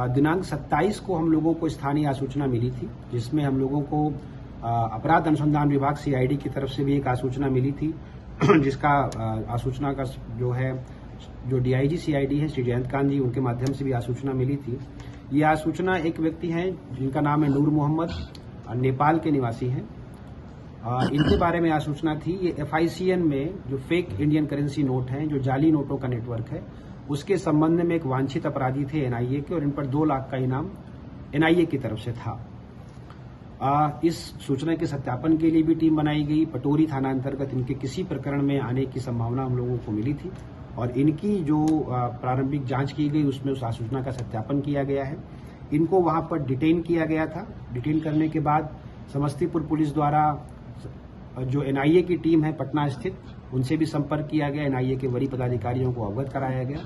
दिनांक 27 को हम लोगों को स्थानीय आसूचना मिली थी, जिसमें हम लोगों को अपराध अनुसंधान विभाग सीआईडी की तरफ से भी एक आसूचना मिली थी, जिसका आसूचना का जो डीआईजी सीआईडी है श्री जयंतकांत जी, उनके माध्यम से भी आसूचना मिली थी। ये आसूचना एक व्यक्ति हैं जिनका नाम है नूर मोहम्मद, नेपाल के निवासी हैं। इनके बारे में आसूचना थी। ये FICN में जो फेक इंडियन करेंसी नोट हैं, जो जाली नोटों का नेटवर्क है, उसके संबंध में एक वांछित अपराधी थे NIA के, और इन पर 2 लाख का इनाम NIA की तरफ से था। इस सूचना के सत्यापन के लिए भी टीम बनाई गई। पटोरी थाना अंतर्गत इनके किसी प्रकरण में आने की संभावना हम लोगों को मिली थी, और इनकी जो प्रारंभिक जांच की गई उसमें उस आसूचना का सत्यापन किया गया है। इनको वहां पर डिटेन किया गया था। डिटेन करने के बाद समस्तीपुर पुलिस द्वारा जो NIA की टीम है पटना स्थित, उनसे भी संपर्क किया गया। NIA के वरीय पदाधिकारियों को अवगत कराया गया।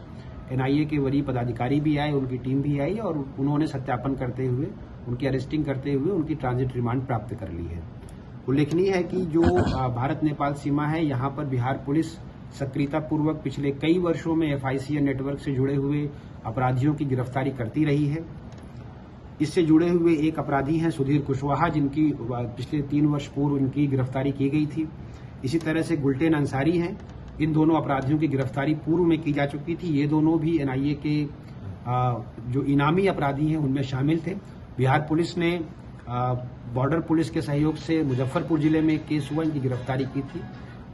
NIA के वरीय पदाधिकारी भी आए, उनकी टीम भी आई, और उन्होंने सत्यापन करते हुए, उनकी अरेस्टिंग करते हुए उनकी ट्रांजिट रिमांड प्राप्त कर ली है। उल्लेखनीय है कि जो भारत नेपाल सीमा है, यहाँ पर बिहार पुलिस सक्रियतापूर्वक पिछले कई वर्षों में FICN नेटवर्क से जुड़े हुए अपराधियों की गिरफ्तारी करती रही है। इससे जुड़े हुए एक अपराधी हैं सुधीर कुशवाहा, जिनकी पिछले 3 वर्ष पूर्व उनकी गिरफ्तारी की गई थी। इसी तरह से गुलटेन अंसारी हैं। इन दोनों अपराधियों की गिरफ्तारी पूर्व में की जा चुकी थी। ये दोनों भी NIA के जो इनामी अपराधी हैं उनमें शामिल थे। बिहार पुलिस ने बॉर्डर पुलिस के सहयोग से मुजफ्फरपुर जिले में एक केस हुआ, इनकी गिरफ्तारी की थी।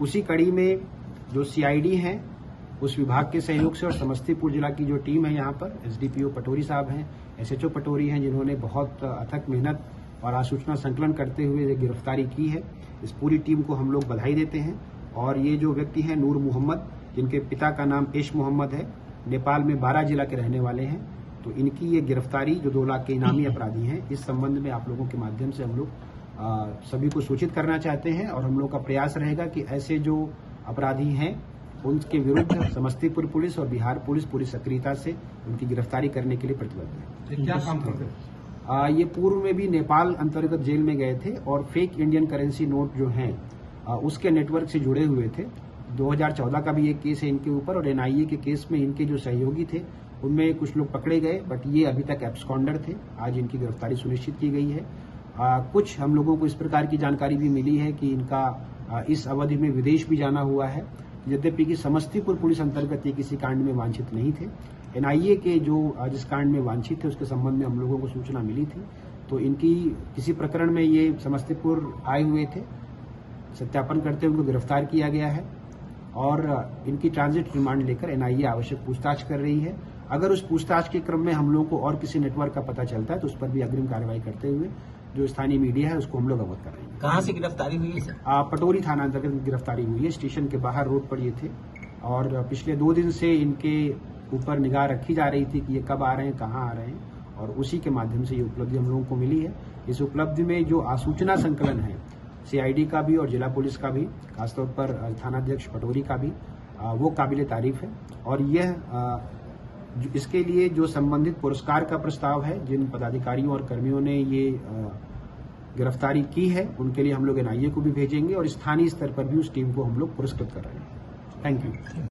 उसी कड़ी में जो CID है उस विभाग के सहयोग से, और समस्तीपुर जिला की जो टीम है यहाँ पर SDPO पटोरी साहब हैं, SHO पटोरी हैं, जिन्होंने बहुत अथक मेहनत और आसूचना संकलन करते हुए ये गिरफ्तारी की है। इस पूरी टीम को हम लोग बधाई देते हैं। और ये जो व्यक्ति हैं नूर मोहम्मद, जिनके पिता का नाम एश मोहम्मद है, नेपाल में 12 जिला के रहने वाले हैं, तो इनकी ये गिरफ्तारी जो 2 लाख के इनामी अपराधी हैं, इस संबंध में आप लोगों के माध्यम से हम लोग सभी को सूचित करना चाहते हैं। और हम लोग का प्रयास रहेगा कि ऐसे जो अपराधी हैं उनके विरुद्ध समस्तीपुर पुलिस और बिहार पुलिस पूरी सक्रियता से उनकी गिरफ्तारी करने के लिए प्रतिबद्ध है। क्या काम करते हैं? ये पूर्व में भी नेपाल अंतर्गत जेल में गए थे, और फेक इंडियन करेंसी नोट जो हैं उसके नेटवर्क से जुड़े हुए थे। 2014 का भी एक केस है इनके ऊपर, और NIA के केस में इनके जो सहयोगी थे उनमें कुछ लोग पकड़े गए, बट ये अभी तक एब्सकॉन्डर थे। आज इनकी गिरफ्तारी सुनिश्चित की गई है। कुछ हम लोगों को इस प्रकार की जानकारी भी मिली है कि इनका इस अवधि में विदेश भी जाना हुआ है, यद्यपि कि समस्तीपुर पुलिस अंतर्गत ये किसी कांड में वांछित नहीं थे। NIA के जो जिस कांड में वांछित थे उसके संबंध में हम लोगों को सूचना मिली थी, तो इनकी किसी प्रकरण में ये समस्तीपुर आए हुए थे। सत्यापन करते हुए उनको गिरफ्तार किया गया है, और इनकी ट्रांजिट रिमांड लेकर NIA आवश्यक पूछताछ कर रही है। अगर उस पूछताछ के क्रम में हम लोगों को और किसी नेटवर्क का पता चलता है तो उस पर भी अग्रिम कार्रवाई करते हुए जो स्थानीय मीडिया है उसको हम लोग अवगत कराएंगे। कहाँ से गिरफ्तारी हुई है सर? पटोरी थाना अंतर्गत गिरफ्तारी हुई है। स्टेशन के बाहर रोड पर ये थे, और पिछले 2 दिन से इनके ऊपर निगाह रखी जा रही थी कि ये कब आ रहे हैं, कहाँ आ रहे हैं, और उसी के माध्यम से ये उपलब्धि हम लोगों को मिली है। इस उपलब्धि में जो आसूचना संकलन है CID का भी और जिला पुलिस का भी, खासतौर पर थानाध्यक्ष पटोरी का भी, वो काबिले तारीफ है। और यह इसके लिए जो संबंधित पुरस्कार का प्रस्ताव है, जिन पदाधिकारियों और कर्मियों ने ये गिरफ्तारी की है, उनके लिए हम लोग NIA को भी भेजेंगे, और स्थानीय स्तर पर भी उस टीम को हम लोग पुरस्कृत कर रहे हैं। Thank you.